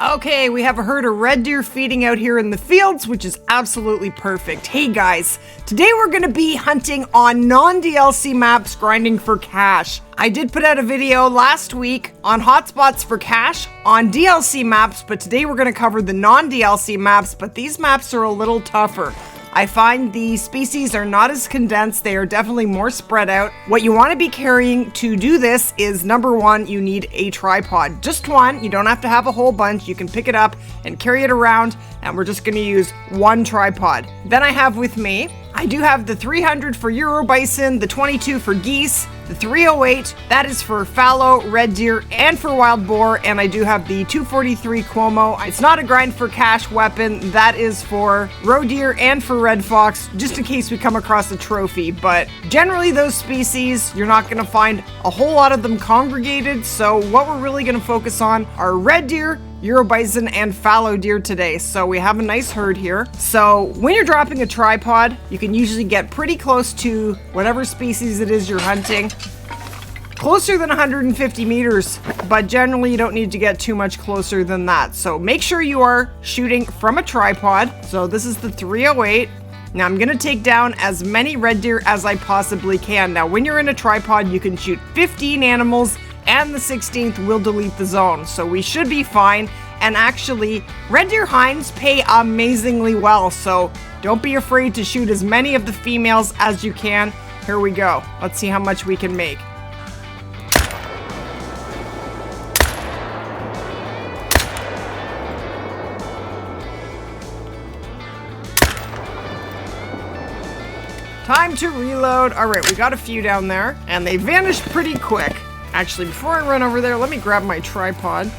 Okay, we have a herd of red deer feeding out here in the fields, which is absolutely perfect. Hey guys, today we're gonna be hunting on non-DLC maps, grinding for cash. I did put out a video last week on hotspots for cash on DLC maps, but today we're gonna cover the non-DLC maps, but these maps are a little tougher. I find the species are not as condensed, they are definitely more spread out. What you want to be carrying to do this is, number one, you need a tripod. Just one, you don't have to have a whole bunch, you can pick it up and carry it around, and we're just going to use one tripod. Then I have with me, I do have the 300 for Euro Bison, the 22 for geese, the 308, that is for fallow, red deer, and for wild boar, and I do have the 243 Cuomo. It's not a grind for cash weapon, that is for roe deer and for red fox, just in case we come across a trophy, but generally those species, you're not gonna find a whole lot of them congregated, so what we're really gonna focus on are red deer, Euro Bison, and fallow deer today. So we have a nice herd here. So when you're dropping a tripod, you can usually get pretty close to whatever species it is you're hunting. Closer than 150 meters, but generally you don't need to get too much closer than that. So make sure you are shooting from a tripod. So this is the 308. Now I'm gonna take down as many red deer as I possibly can. Now when you're in a tripod, you can shoot 15 animals and the 16th will delete the zone, so we should be fine. And actually, red deer hinds pay amazingly well, so don't be afraid to shoot as many of the females as you can. Here we go. Let's see how much we can make. Time to reload. All right, we got a few down there, and they vanished pretty quick. Actually, before I run over there, let me grab my tripod.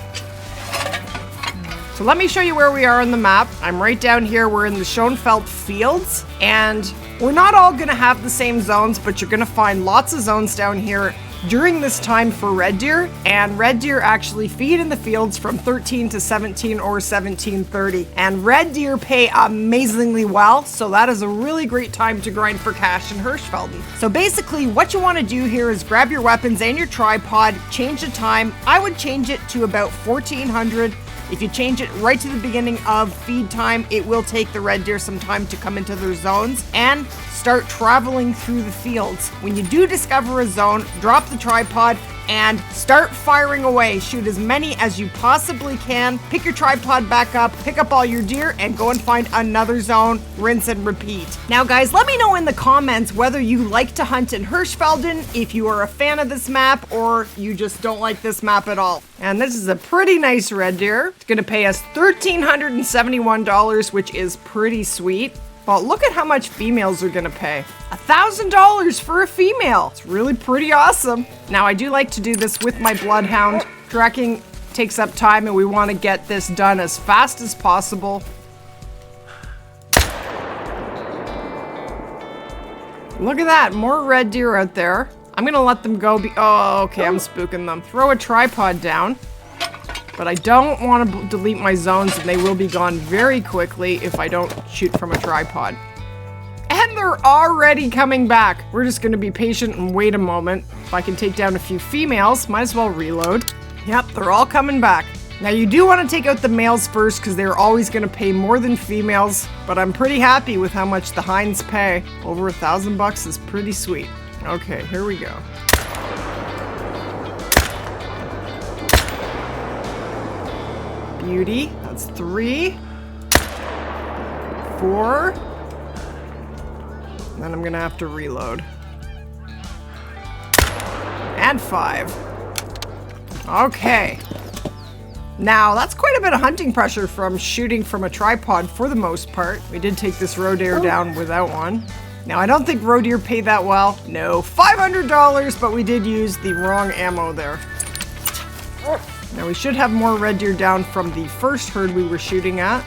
So let me show you where we are on the map. I'm right down here. We're in the Schoenfeld fields, and we're not all gonna have the same zones, but you're gonna find lots of zones down here during this time for red deer, and red deer actually feed in the fields from 13 to 17 or 17:30, and red deer pay amazingly well, so that is a really great time to grind for cash in Hirschfelden. So basically what you want to do here is grab your weapons and your tripod, change the time. I would change it to about 1400. If you change it right to the beginning of feed time, it will take the red deer some time to come into their zones and start traveling through the fields. When you do discover a zone, drop the tripod and start firing away. Shoot as many as you possibly can. Pick your tripod back up, pick up all your deer, and go and find another zone. Rinse and repeat. Now guys, let me know in the comments whether you like to hunt in Hirschfelden, if you are a fan of this map, or you just don't like this map at all. And this is a pretty nice red deer. It's gonna pay us $1,371, which is pretty sweet. But look at how much females are gonna pay. $1,000 for a female. It's really pretty awesome. Now I do like to do this with my bloodhound. Tracking takes up time and we want to get this done as fast as possible. Look at that, more red deer out there. I'm gonna let them go. Oh, okay, I'm spooking them. Throw a tripod down. But I don't want to delete my zones, and they will be gone very quickly if I don't shoot from a tripod. And they're already coming back. We're just going to be patient and wait a moment. If I can take down a few females, might as well reload. Yep, they're all coming back. Now you do want to take out the males first because they're always going to pay more than females, but I'm pretty happy with how much the hinds pay. Over $1,000 is pretty sweet. Okay, here we go. Beauty. That's 3, 4. Then I'm gonna have to reload. And 5. Okay. Now, that's quite a bit of hunting pressure from shooting from a tripod for the most part. We did take this roe deer down without one. Now, I don't think roe deer pay that well. No, $500, but we did use the wrong ammo there. Now we should have more red deer down from the first herd we were shooting at.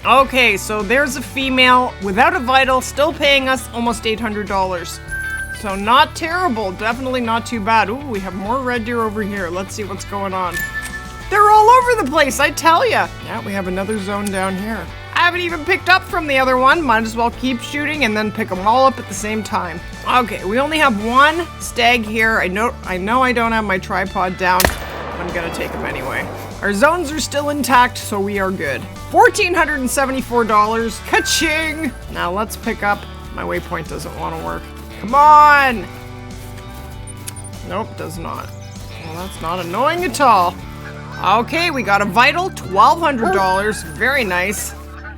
Okay, so there's a female without a vital, still paying us almost $800. So not terrible, definitely not too bad. Ooh, we have more red deer over here. Let's see what's going on. They're all over the place, I tell ya. Yeah, we have another zone down here. I haven't even picked up from the other one. Might as well keep shooting and then pick them all up at the same time. Okay, we only have one stag here. I know I don't have my tripod down. I'm gonna take him anyway. Our zones are still intact, so we are good. $1,474. Ka-ching! Now let's pick up. My waypoint doesn't want to work. Come on! Nope, does not. Well, that's not annoying at all. Okay, we got a vital, $1,200. Very nice.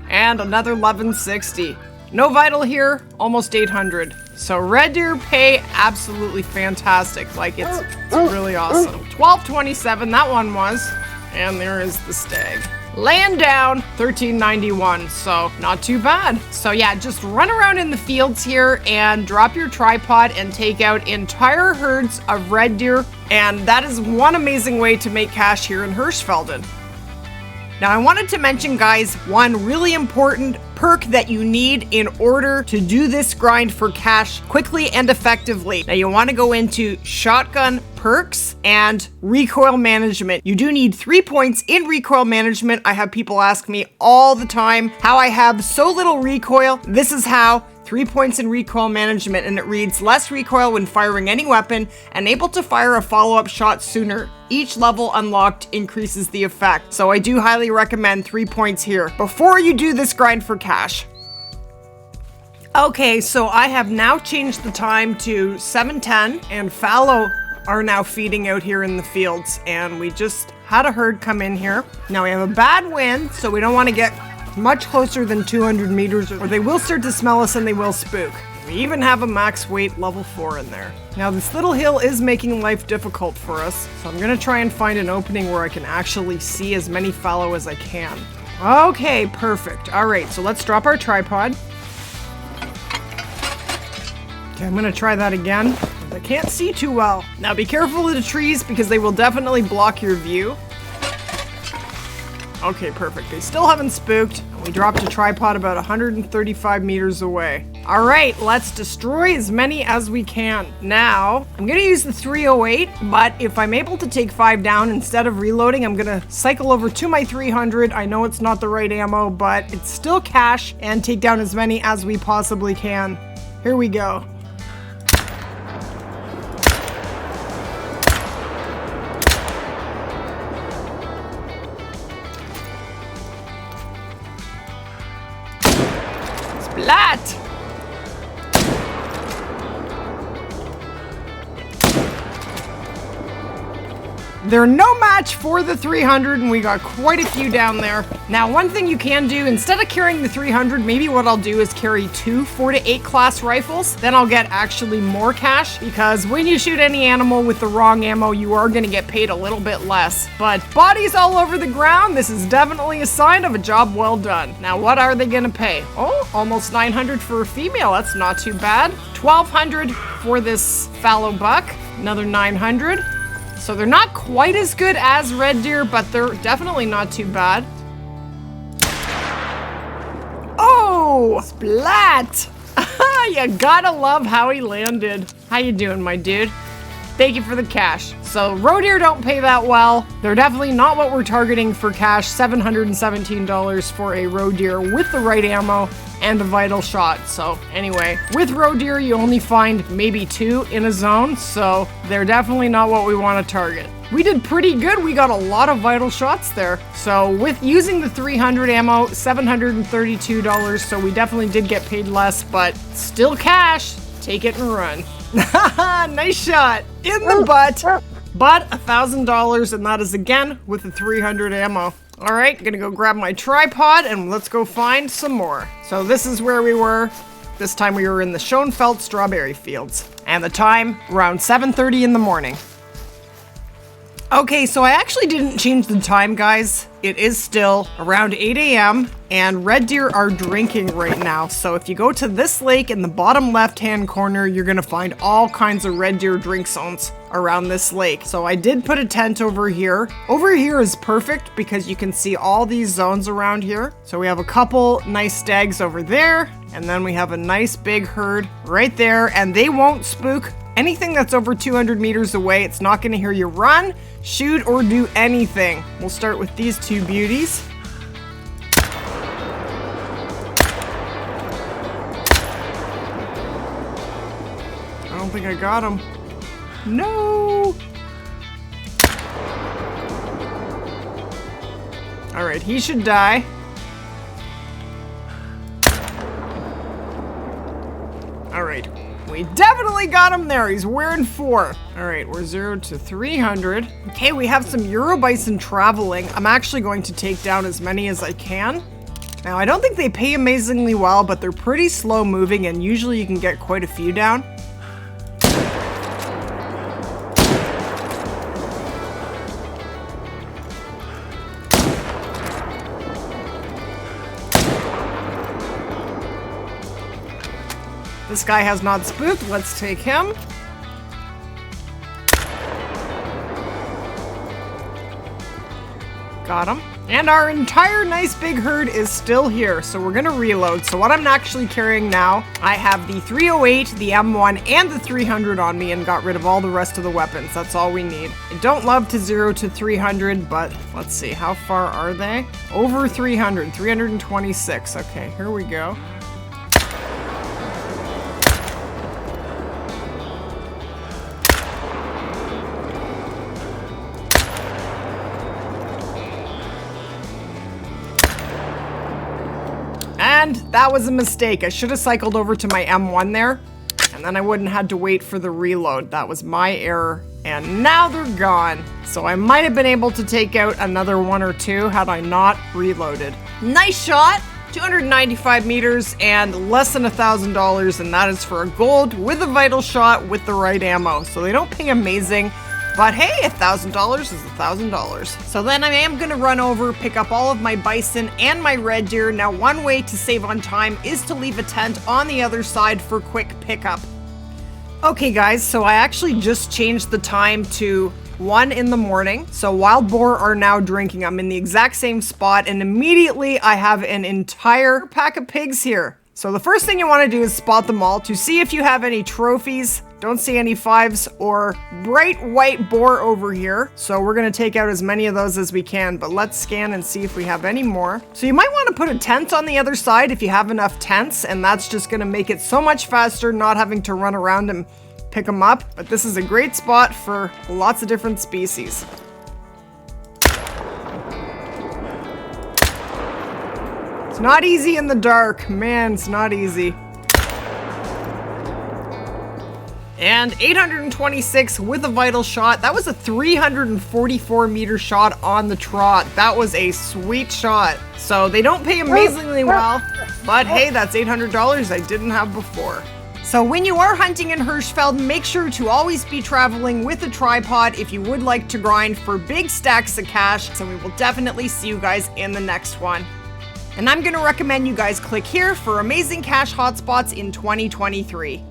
And another $1,160. No vital here, almost $800. So red deer pay absolutely fantastic. Like it's really awesome. $1,227, that one was. And there is the stag. Laying down, $1,391, so not too bad. So yeah, just run around in the fields here and drop your tripod and take out entire herds of red deer. And that is one amazing way to make cash here in Hirschfelden. Now I wanted to mention, guys, one really important perk that you need in order to do this grind for cash quickly and effectively. Now you want to go into shotgun perks and recoil management. You do need 3 points in recoil management. I have people ask me all the time how I have so little recoil. This is how. 3 points in recoil management, and it reads less recoil when firing any weapon and able to fire a follow-up shot sooner. Each level unlocked increases the effect. So I do highly recommend 3 points here before you do this grind for cash. Okay, so I have now changed the time to 7:10, and fallow are now feeding out here in the fields, and we just had a herd come in here. Now we have a bad wind, so we don't want to get much closer than 200 meters or they will start to smell us and they will spook. We even have a max weight level 4 in there. Now this little hill is making life difficult for us, so I'm gonna try and find an opening where I can actually see as many fallow as I can. Okay, perfect. All right, so let's drop our tripod. Okay, I'm gonna try that again. I can't see too well. Now be careful of the trees because they will definitely block your view. Okay, perfect. They still haven't spooked. We dropped a tripod about 135 meters away. All right, let's destroy as many as we can. Now, I'm gonna use the 308, but if I'm able to take 5 down instead of reloading, I'm gonna cycle over to my 300. I know it's not the right ammo, but it's still cash, and take down as many as we possibly can. Here we go. Splat! They're no match for the 300, and we got quite a few down there. Now, one thing you can do, instead of carrying the 300, maybe what I'll do is carry 2 4 to 8 class rifles. Then I'll get actually more cash, because when you shoot any animal with the wrong ammo, you are going to get paid a little bit less. But bodies all over the ground, this is definitely a sign of a job well done. Now, what are they going to pay? Oh, almost 900 for a female. That's not too bad. 1,200 for this fallow buck. Another 900. So they're not quite as good as red deer, but they're definitely not too bad. Oh, splat! You gotta love how he landed. How you doing, my dude? Thank you for the cash. So roe deer don't pay that well. They're definitely not what we're targeting for cash. $717 for a roe deer with the right ammo and a vital shot. So anyway, with roe deer, you only find maybe 2 in a zone, so they're definitely not what we want to target. We did pretty good. We got a lot of vital shots there. So with using the 300 ammo, $732, so we definitely did get paid less, but still cash. Take it and run. Nice shot in the butt, but $1,000, and that is again with the 300 ammo. All right, gonna go grab my tripod and let's go find some more. So this is where we were. This time we were in the Schoenfeld strawberry fields, and the time around 7:30 in the morning. Okay, so I actually didn't change the time, guys. It is still around 8 a.m. and red deer are drinking right now. So if you go to this lake in the bottom left-hand corner, you're gonna find all kinds of red deer drink zones around this lake. So I did put a tent over here. Over here is perfect because you can see all these zones around here. So we have a couple nice stags over there, and then we have a nice big herd right there, and they won't spook anything that's over 200 meters away. It's not gonna hear you run, shoot, or do anything. We'll start with these 2 beauties. I don't think I got him. All right, he should die. All right, we definitely got him there. He's wearing 4. All right, we're 0 to 300. Okay, we have some Euro Bison traveling. I'm actually going to take down as many as I can. Now, I don't think they pay amazingly well, but they're pretty slow moving, and usually you can get quite a few down. This guy has not spooked. Let's take him. Got him. And our entire nice big herd is still here, so we're gonna reload. So what I'm actually carrying now, I have the 308, the M1, and the 300 on me and got rid of all the rest of the weapons. That's all we need. I don't love to 0 to 300, but let's see, how far are they? Over 300, 326. Okay, here we go. And that was a mistake. I should have cycled over to my M1 there, and then I wouldn't have had to wait for the reload. That was my error, and now they're gone. So I might have been able to take out another 1 or 2 had I not reloaded. Nice shot! 295 meters and less than $1,000, and that is for a gold with a vital shot with the right ammo. So they don't pay amazing. But hey, $1,000 is $1,000. So then I am gonna run over, pick up all of my bison and my red deer. Now, one way to save on time is to leave a tent on the other side for quick pickup. Okay guys, so I actually just changed the time to 1 in the morning. So wild boar are now drinking. I'm in the exact same spot, and immediately I have an entire pack of pigs here. So the first thing you want to do is spot them all to see if you have any trophies. Don't see any 5s or bright white boar over here. So we're going to take out as many of those as we can, but let's scan and see if we have any more. So you might want to put a tent on the other side if you have enough tents, and that's just going to make it so much faster not having to run around and pick them up. But this is a great spot for lots of different species. It's not easy in the dark. Man, it's not easy. And 826 with a vital shot. That was a 344 meter shot on the trot. That was a sweet shot. So they don't pay amazingly well, but hey, that's $800 I didn't have before. So when you are hunting in Hirschfelden, make sure to always be traveling with a tripod if you would like to grind for big stacks of cash. So we will definitely see you guys in the next one. And I'm going to recommend you guys click here for amazing cash hotspots in 2023.